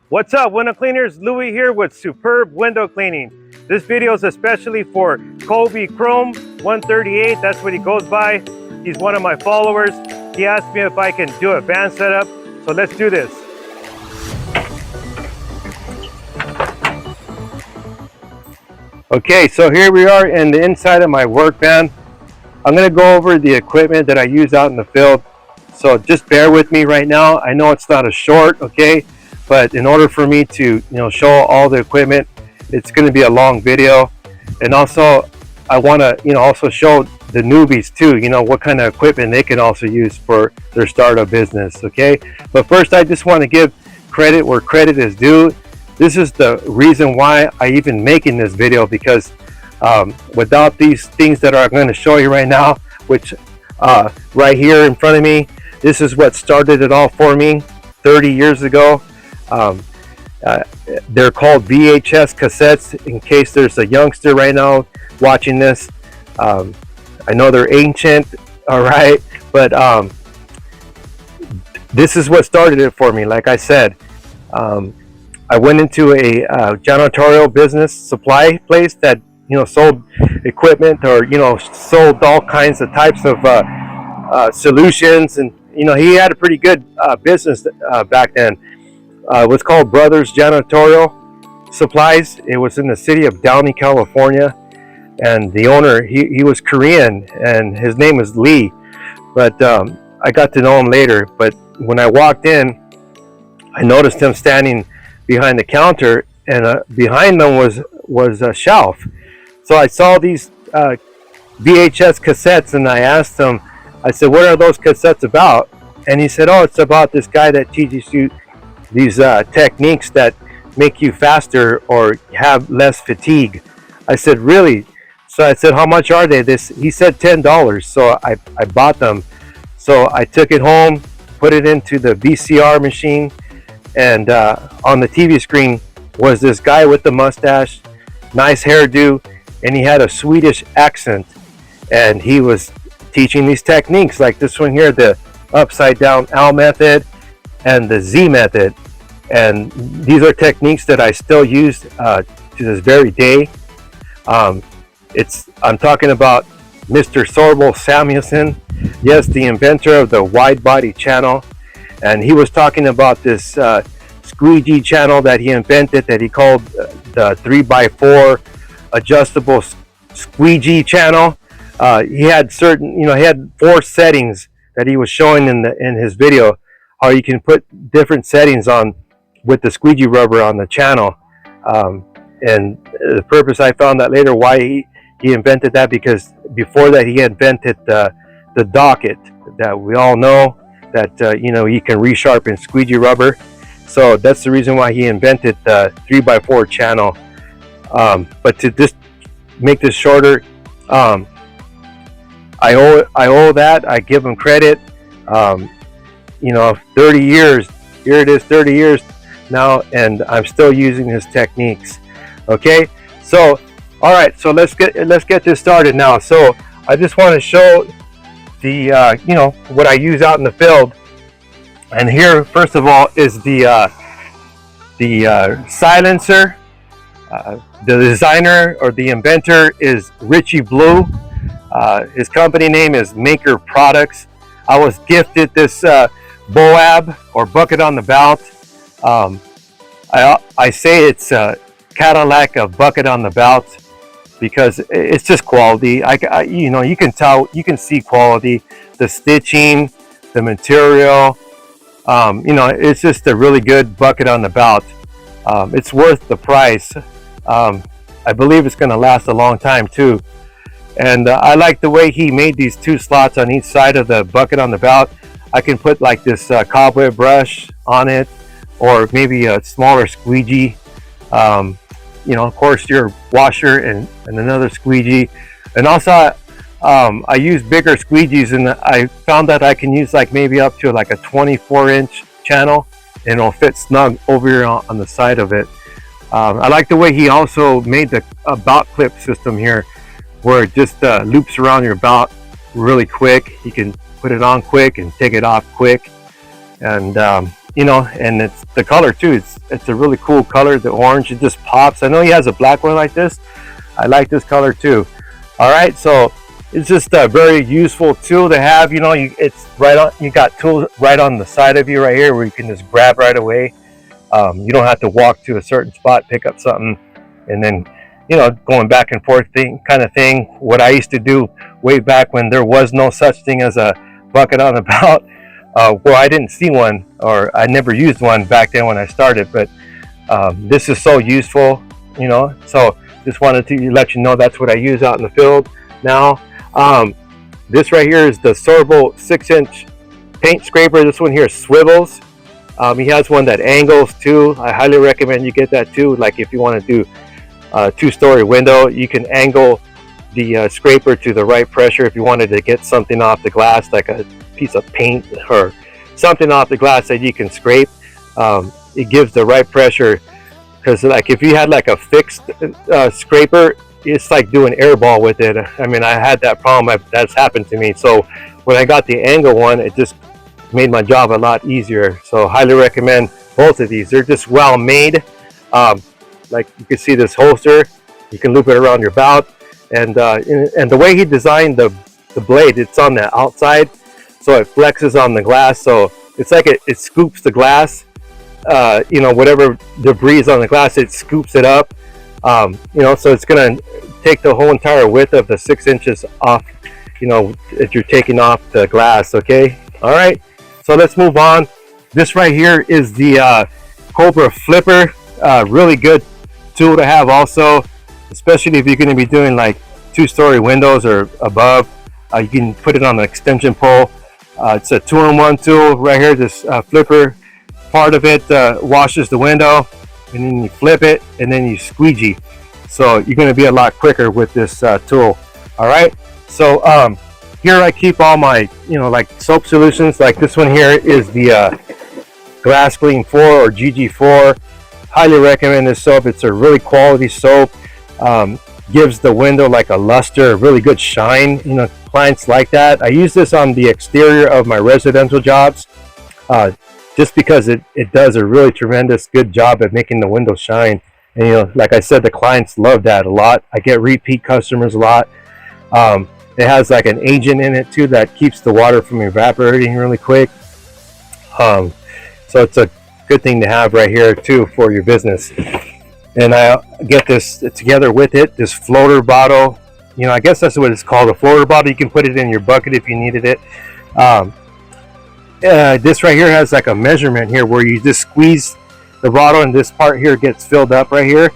What's up, window cleaners? Louis here with Superb Window Cleaning. This video is especially for Kobe Chrome 138. That's what he goes by. He's one of my followers. He asked me if I can do a van setup. So let's do this. Okay, so here we are in the inside of my work van. I'm going to go over the equipment that I use out in the field. So just bear with me right now. I know it's not a short, okay? But in order for me to, show all the equipment, it's going to be a long video. And also, I want to, also show the newbies too, what kind of equipment they can also use for their startup business, okay? But first, I just want to give credit where credit is due. This is the reason why I even making this video, because without these things that I'm going to show you right now, which right here in front of me, this is what started it all for me 30 years ago. They're called VHS cassettes, in case there's a youngster right now watching this. I know they're ancient, all right, but this is what started it for me. Like I said, I went into a janitorial business supply place that sold equipment, or sold all kinds of types of solutions, and he had a pretty good business back then. It was called Brothers Janitorial Supplies. It was in the city of Downey, California, and the owner, he was Korean, and his name was Lee. But I got to know him later. But when I walked in, I noticed him standing behind the counter, and behind them was a shelf. So I saw these VHS cassettes, and I asked him, I said, "What are those cassettes about?" And he said, "Oh, it's about this guy that teaches you these techniques that make you faster or have less fatigue." I said, "Really?" So I said, "How much are they?" He said $10. So I bought them. So I took it home, put it into the VCR machine, and on the TV screen was this guy with the mustache, nice hairdo, and he had a Swedish accent, and he was teaching these techniques like this one here, the upside down L method and the Z method. And these are techniques that I still use to this very day. I'm talking about Mr. Sorbo Samuelson, yes, the inventor of the wide body channel. And he was talking about this squeegee channel that he invented, that he called the 3x4 adjustable squeegee channel. He had certain, he had 4 settings that he was showing in his video, how you can put different settings on with the squeegee rubber on the channel. And the purpose, I found out later why he invented that, because before that he invented the docket that we all know that you can resharpen squeegee rubber. So that's the reason why he invented the 3x4 channel. But to just make this shorter, I owe that. I give him credit. 30 years. Here it is, 30 years now, and I'm still using his techniques. Okay, so all right, so let's get this started now. So I just want to show the what I use out in the field. And here, first of all, is the silencer. The designer or the inventor is Richie Blue. His company name is Maker Products. I was gifted this Boab, or bucket on the belt. I say it's a Cadillac, a bucket on the belt, because it's just quality. You can tell, you can see quality, the stitching, the material. It's just a really good bucket on the belt. It's worth the price. I believe it's going to last a long time too. And I like the way he made these 2 slots on each side of the bucket on the belt. I can put like this cobweb brush on it, or maybe a smaller squeegee. Of course, your washer and another squeegee. And also, I use bigger squeegees, and I found that I can use like maybe up to like a 24-inch channel, and it'll fit snug over here on the side of it. I like the way he also made the belt clip system here, where it just loops around your belt really quick. You can put it on quick and take it off quick. And you know, and it's the color too. It's a really cool color. The orange, it just pops. I know he has a black one like this. I like this color too. All right, so it's just a very useful tool to have. You know, it's right on. You got tools right on the side of you right here where you can just grab right away. You don't have to walk to a certain spot, pick up something, and then, you know, going back and forth kind of thing. What I used to do way back when there was no such thing as a bucket on about. Well, I didn't see one, or I never used one back then when I started, but this is so useful, you know. So just wanted to let you know that's what I use out in the field now. This right here is the Sorbo 6-inch paint scraper. This one here swivels. He has one that angles too. I highly recommend you get that too. Like if you want to do a 2-story window, you can angle the scraper to the right pressure if you wanted to get something off the glass, like a piece of paint or something off the glass that you can scrape. It gives the right pressure, because like if you had like a fixed scraper, it's like doing airball with it. I mean, I had that problem. That's happened to me. So when I got the angle one, it just made my job a lot easier. So highly recommend both of these. They're just well made. Like you can see this holster, you can loop it around your belt, and the way he designed the blade, it's on the outside, so it flexes on the glass. So it's like it scoops the glass. You know, whatever debris is on the glass, it scoops it up. You know, so it's gonna take the whole entire width of the 6 inches off, you know, if you're taking off the glass. Okay, all right, so let's move on. This right here is the Cobra Flipper. Really good tool to have also, especially if you're going to be doing like 2-story windows or above. You can put it on an extension pole. It's a 2-in-1 tool right here. This flipper part of it washes the window, and then you flip it, and then you squeegee. So you're going to be a lot quicker with this tool. All right, so here I keep all my, you know, like soap solutions. Like this one here is the Glass Clean 4 or GG4. Highly recommend this soap. It's a really quality soap. Gives the window like a luster, a really good shine. You know, clients like that. I use this on the exterior of my residential jobs, just because it does a really tremendous good job at making the window shine. And, you know, like I said, the clients love that a lot. I get repeat customers a lot. It has like an agent in it too that keeps the water from evaporating really quick. So it's a good thing to have right here too for your business. And I get this together with it, this floater bottle. You know, I guess that's what it's called, a floater bottle. You can put it in your bucket if you needed it. This right here has like a measurement here where you just squeeze the bottle, and this part here gets filled up right here,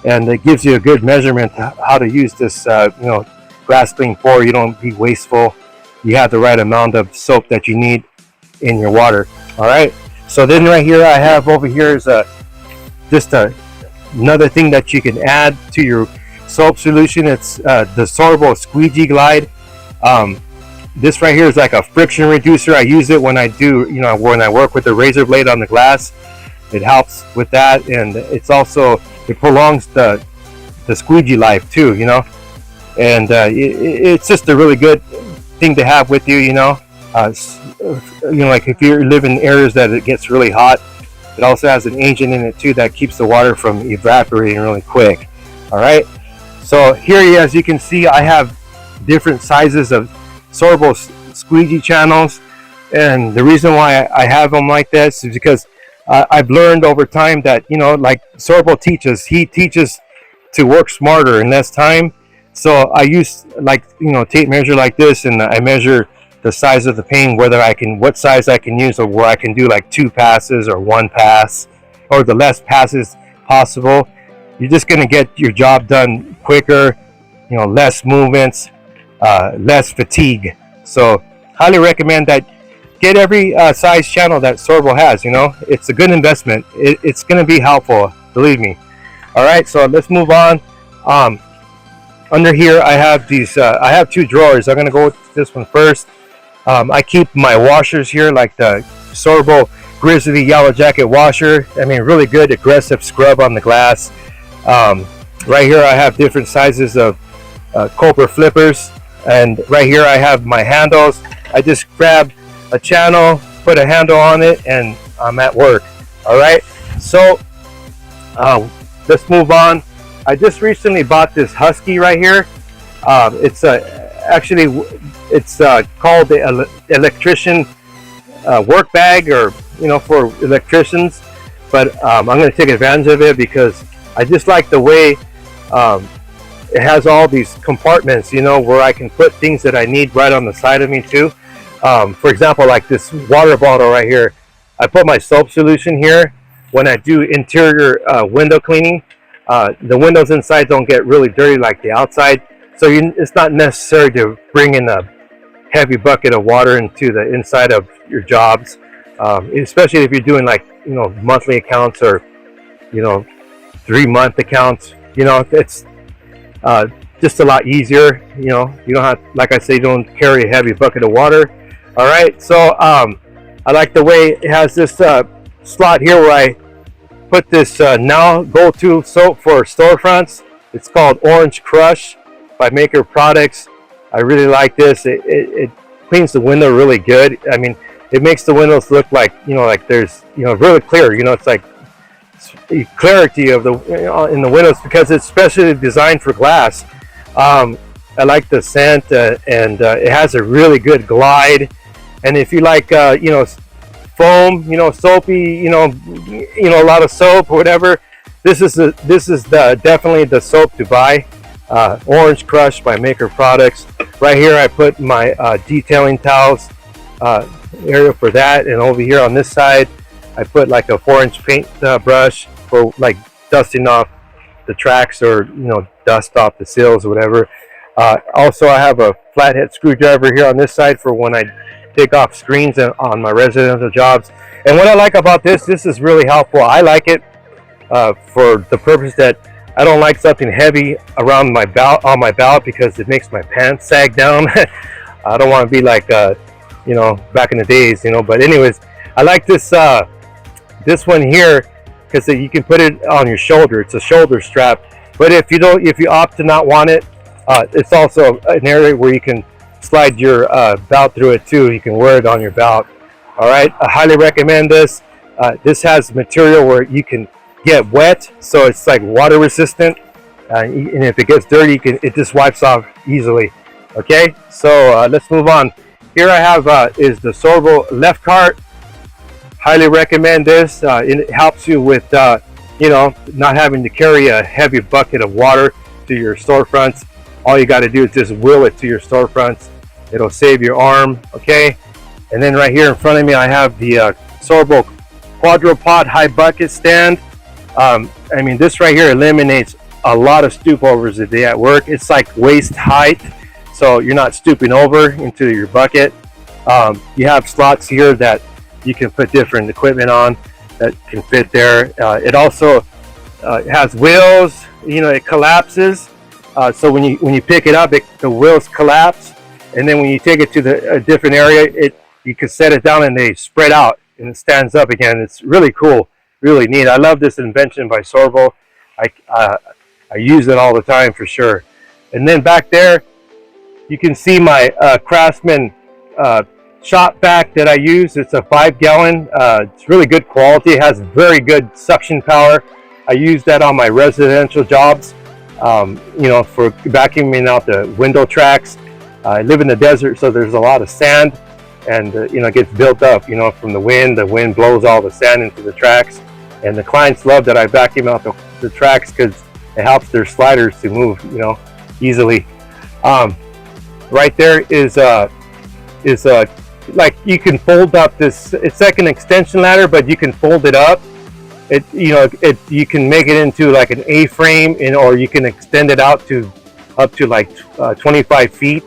and it gives you a good measurement how to use this you know, Glass Clean 4. You don't be wasteful. You have the right amount of soap that you need in your water. All right, so then right here I have over here is just another thing that you can add to your soap solution. It's the Sorbo Squeegee Glide. This right here is like a friction reducer. I use it when I do, you know, when I work with the razor blade on the glass. It helps with that, and it's also, it prolongs the squeegee life too, you know. And it's just a really good thing to have with you, you know. You know, like if you live in areas that it gets really hot, it also has an agent in it too that keeps the water from evaporating really quick. All right, so here, as you can see, I have different sizes of Sorbo squeegee channels, and the reason why I have them like this is because I've learned over time that, you know, like Sorbo teaches, he teaches to work smarter in less time. So I use, like, you know, tape measure like this, and I measure the size of the pane, whether I can, what size I can use, or where I can do like 2 passes or 1 pass, or the less passes possible. You're just going to get your job done quicker, you know, less movements, less fatigue. So highly recommend that. Get every size channel that Sorbo has. You know, it's a good investment. It's going to be helpful, believe me. All right, so let's move on. Under here I have these, I have 2 drawers. I'm going to go with this one first. I keep my washers here, like the Sorbo Grizzly Yellow Jacket washer. I mean, really good aggressive scrub on the glass. Right here I have different sizes of Cobra flippers, and right here I have my handles. I just grab a channel, put a handle on it, and I'm at work. All right, so let's move on. I just recently bought this Husky right here. It's actually it's called the electrician work bag, or for electricians. But I'm going to take advantage of it because I just like the way it has all these compartments, where I can put things that I need right on the side of me too. For example, like this water bottle right here, I put my soap solution here. When I do interior window cleaning, the windows inside don't get really dirty like the outside, so it's not necessary to bring in a heavy bucket of water into the inside of your jobs, especially if you're doing like monthly accounts or 3-month accounts. It's just a lot easier. You don't have, like I say, you don't carry a heavy bucket of water. All right, so I like the way it has this slot here where I put this now go-to soap for storefronts. It's called Orange Crush by Maker Products. I really like this. It cleans the window really good. I mean, it makes the windows look like like there's really clear. It's like clarity of the in the windows, because it's specially designed for glass. I like the scent, and it has a really good glide. And if you like foam, soapy, a lot of soap or whatever, this is definitely the soap to buy. Orange Crush by Maker Products. Right here I put my detailing towels area for that, and over here on this side I put like a 4-inch paint brush for like dusting off the tracks, or dust off the seals or whatever. Also, I have a flathead screwdriver here on this side for when I take off screens on my residential jobs. And what I like about this is really helpful. I like it for the purpose that I don't like something heavy around my belt, on my belt, because it makes my pants sag down. I don't want to be like back in the days, but anyways, I like this this one here because you can put it on your shoulder. It's a shoulder strap. But if you opt to not want it, it's also an area where you can slide your belt through it too. You can wear it on your belt. All right, I highly recommend this. This has material where you can get wet, so it's like water resistant, and if it gets dirty, it just wipes off easily. Okay, so let's move on. Here I have is the Sorbo Left Cart. Highly recommend this. It helps you with not having to carry a heavy bucket of water to your storefronts. All you got to do is just wheel it to your storefronts. It'll save your arm. Okay, and then right here in front of me I have the Sorbo Quadrupod High Bucket Stand. I mean, this right here eliminates a lot of stoop overs a day at work. It's like waist height, so you're not stooping over into your bucket. You have slots here that you can put different equipment on that can fit there. It also has wheels. It collapses, so when you pick it up, the wheels collapse, and then when you take it to a different area, you can set it down and they spread out and it stands up again. It's really cool, really neat. I love this invention by Sorbo. I use it all the time for sure. And then back there, you can see my Craftsman shop vac that I use. It's a 5-gallon. It's really good quality. It has very good suction power. I use that on my residential jobs, for vacuuming out the window tracks. I live in the desert, so there's a lot of sand, and it gets built up, from the wind. The wind blows all the sand into the tracks, and the clients love that I vacuum out the tracks because it helps their sliders to move, easily. Right there is like you can fold up this. It's like an extension ladder, but you can fold it up. You can make it into like an A-frame, or you can extend it out to up to like 25 feet.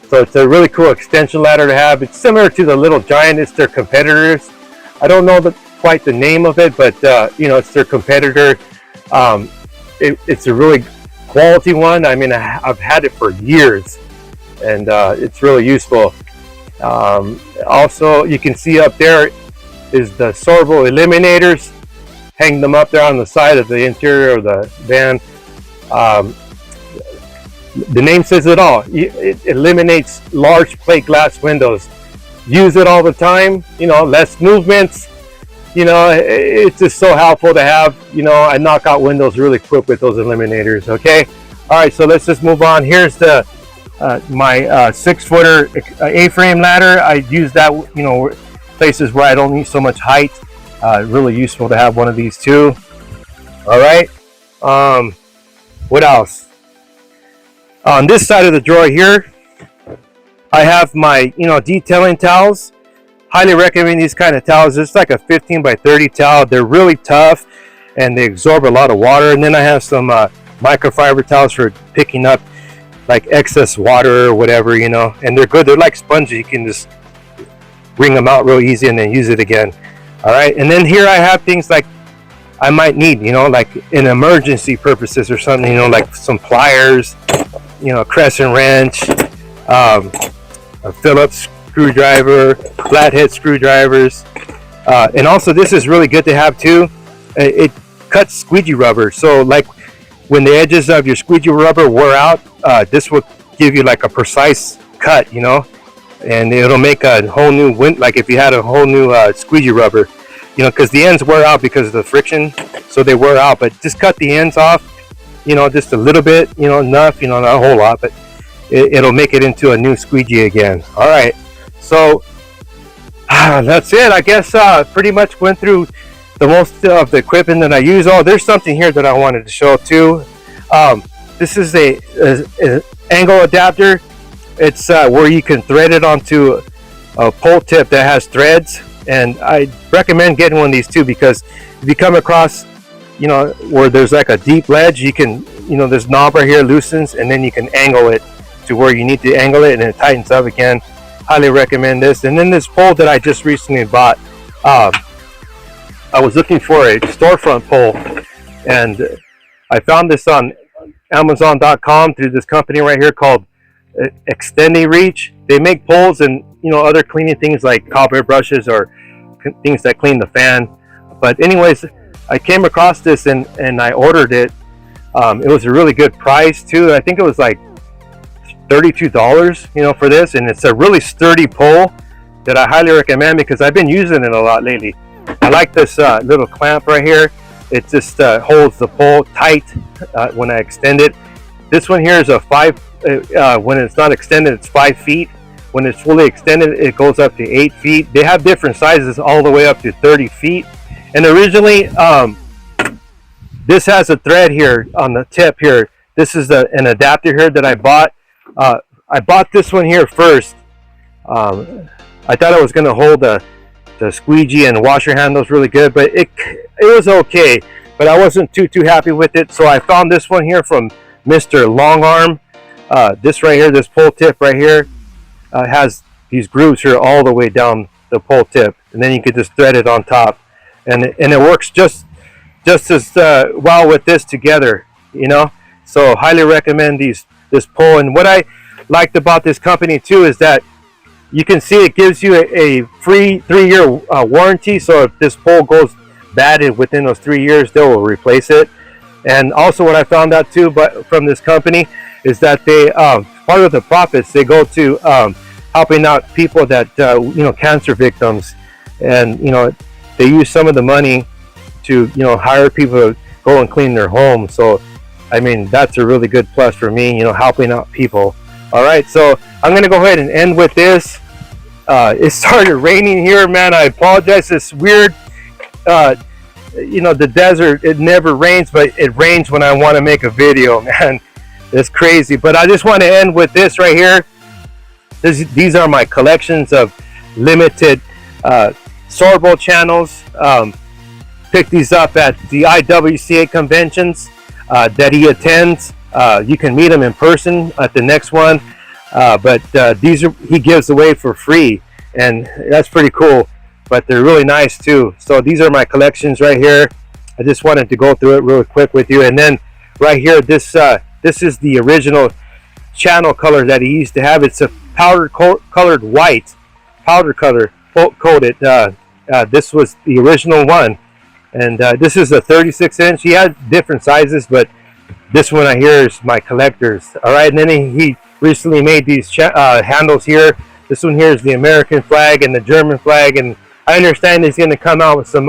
So it's a really cool extension ladder to have. It's similar to the Little Giant. It's their competitors. I don't know quite the name of it, but it's their competitor. It's a really quality one. I mean, I've had it for years, and it's really useful. Also, you can see up there is the Sorbo Eliminators. Hang them up there on the side of the interior of the van. The name says it all. It eliminates large plate glass windows. Use it all the time. Less movements, you know, it's just so helpful to have. You know, I knock out windows really quick with those eliminators. Okay, all right, so let's just move on. Here's the my 6-footer A-frame ladder. I use that, you know, places where I don't need so much height. Really useful to have one of these too. All right, what else? On this side of the drawer here, I have my, you know, detailing towels. Highly recommend these kind of towels. It's like a 15 by 30 towel. They're really tough and they absorb a lot of water. And then I have some microfiber towels for picking up like excess water or whatever, you know, and they're good. They're like sponges. You can just wring them out real easy and then use it again. All right, and then here I have things like I might need, you know, like in emergency purposes or something, you know, like some pliers, you know, a crescent wrench, a Phillips screwdriver, flathead screwdrivers, and also this is really good to have too. It cuts squeegee rubber, so like when the edges of your squeegee rubber wear out, this will give you like a precise cut, you know, and it'll make a whole new like if you had a whole new squeegee rubber, you know, because the ends wear out because of the friction, so they wear out. But just cut the ends off, you know, just a little bit, you know, enough, you know, not a whole lot, but it'll make it into a new squeegee again. All right, so that's it. I guess pretty much went through the most of the equipment that I use. Oh, there's something here that I wanted to show too. This is a angle adapter. It's where you can thread it onto a pole tip that has threads, and I recommend getting one of these too, because if you come across, you know, where there's like a deep ledge, you can, you know, this knob right here loosens and then you can angle it to where you need to angle it and it tightens up again. Highly recommend this. And then this pole that I just recently bought, I was looking for a storefront pole and I found this on Amazon.com through this company right here called Extended Reach. They make poles and, you know, other cleaning things like cobweb brushes or things that clean the fan. But anyways, I came across this and I ordered it. It was a really good price too. I think it was like $32, you know, for this, and it's a really sturdy pole that I highly recommend because I've been using it a lot lately. I like this little clamp right here. It just holds the pole tight when I extend it. This one here is a 5. When it's not extended, it's 5 feet. When it's fully extended, it goes up to 8 feet. They have different sizes all the way up to 30 feet. And originally, this has a thread here on the tip here. This is an adapter here that I bought. I bought this one here first. I thought it was going to hold the squeegee and washer handles really good, but it was okay. But I wasn't too happy with it, so I found this one here from Mr. Longarm. This right here, this pole tip right here, has these grooves here all the way down the pole tip, and then you can just thread it on top, and it works just as well with this together, you know. So highly recommend this pole. And what I liked about this company too is that you can see it gives you a free 3-year warranty. So if this pole goes bad within those 3 years, they will replace it. And also what I found out too, but from this company, is that they part of the profits they go to helping out people that you know, cancer victims, and you know, they use some of the money to, you know, hire people to go and clean their home. So I mean, that's a really good plus for me, you know, helping out people. All right, so I'm gonna go ahead and end with this. It started raining here, man. I apologize. It's weird. You know, the desert, it never rains, but it rains when I want to make a video, man. It's crazy. But I just want to end with this right here. These are my collections of limited Sorbo channels. Pick these up at the IWCA conventions that he attends. You can meet him in person at the next one, but these are, he gives away for free, and that's pretty cool. But they're really nice too. So these are my collections right here. I just wanted to go through it real quick with you. And then right here, this is the original channel color that he used to have. It's a powder colored white, powder color coated. This was the original one, and this is a 36-inch. He had different sizes, but this one right here is my collector's. All right, and then he recently made these handles here. This one here is the American flag and the German flag, and I understand he's going to come out with some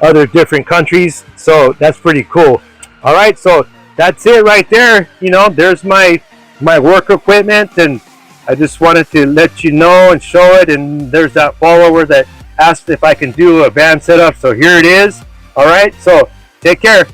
other different countries. So that's pretty cool. All right, so that's it right there. There's my work equipment, and I just wanted to let you know and show it. And there's that follower that asked if I can do a van setup, so here it is. All right, so take care.